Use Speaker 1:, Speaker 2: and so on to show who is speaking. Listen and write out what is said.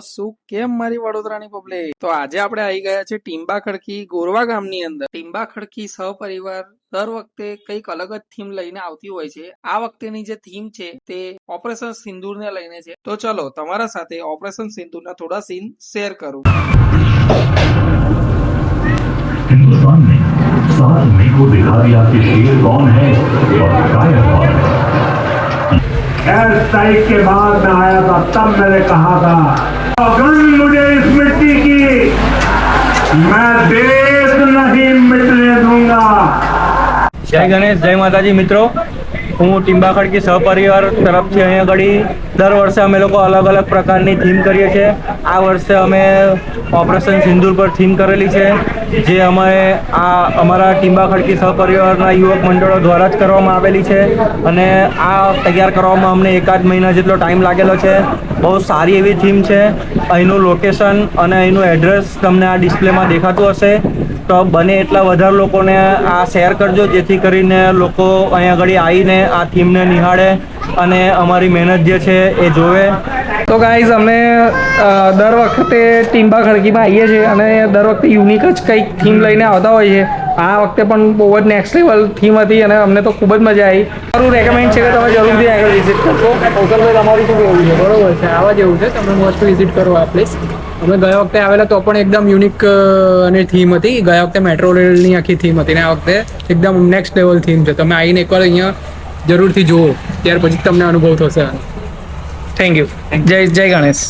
Speaker 1: શું કેમ મારી વડોદરાની પબ્લિક? તો આજે આપણે આવી ગયા છે ટીમ્બા ખડકી ગોરવા ગામની અંદર. ટીમ્બા ખડકી સહપરિવાર દર વખતે કંઈક અલગ જ થીમ લઈને આવતી હોય છે. આ વખતેની જે થીમ છે તે ઓપરેશન સિંદૂરને લઈને છે. તો ચલો તમારા સાથે ઓપરેશન સિંદૂરના થોડા સીન શેર કરું.
Speaker 2: हिंदुस्तान ने 7 मई को दिखा दिया कि शेर कौन है और कायर कौन है।
Speaker 3: खैर स्ट्राइक के बाद मैं आया था, तब मैंने कहा था अगर मुझे इस मिट्टी की मैं देश नहीं मिटने दूंगा।
Speaker 4: जय गणेश, जय माताजी મિત્રો. હું ટીમ્બા ખડકી સહપરિવાર તરફથી અહીંયા આગળ દર વર્ષે અમે લોકો અલગ અલગ પ્રકારની થીમ કરીએ છીએ. આ વર્ષે અમે ઓપરેશન સિંદૂર પર થીમ કરેલી છે, જે અમે અમારા ટીમ્બા ખડકી સહપરિવારના યુવક મંડળો દ્વારા જ કરવામાં આવેલી છે. અને આ તૈયાર કરવામાં અમને એકાદ મહિના જેટલો ટાઈમ લાગેલો છે. બહુ સારી એવી થીમ છે. અહીંનું લોકેશન અને અહીંનું એડ્રેસ તમને આ ડિસ્પ્લેમાં દેખાતું હશે. તો બને એટલા વધારે લોકોને આ શેર કરજો, જેથી કરીને લોકો અહીંયા આગળ આવીને આ થીમને નિહાળે અને અમારી મહેનત જે છે એ જોવે.
Speaker 1: તો ગાઈઝ અમે દર વખતે ટીમ્બા ખડકીમાં આવીએ છીએ અને દર વખતે યુનિક જ કંઈક થીમ લઈને આવતા હોય છે. આ વખતે પણ બહુ જ નેક્સ્ટ લેવલ થીમ હતી અને અમને તો ખૂબ જ મજા આવી. મારું રેકમેન્ડ છે કે તમે જરૂરથી આગળ વિઝિટ કરશો. કૌશલભાઈ તમારું શું કહેવું છે?
Speaker 5: બરોબર છે, આવા જેવું છે. તમે મસ્ત વિઝિટ કરો આ પ્લેસ. અમે ગયા વખતે આવેલા તો પણ એકદમ યુનિક અને થીમ હતી. ગયા વખતે મેટ્રો રેલની આખી થીમ હતી ને આ વખતે એકદમ નેક્સ્ટ લેવલ થીમ છે. તમે આવીને એકવાર અહીંયા જરૂરથી જુઓ, ત્યાર પછી તમને અનુભવ થશે.
Speaker 1: Thank you. જય ગણેશ.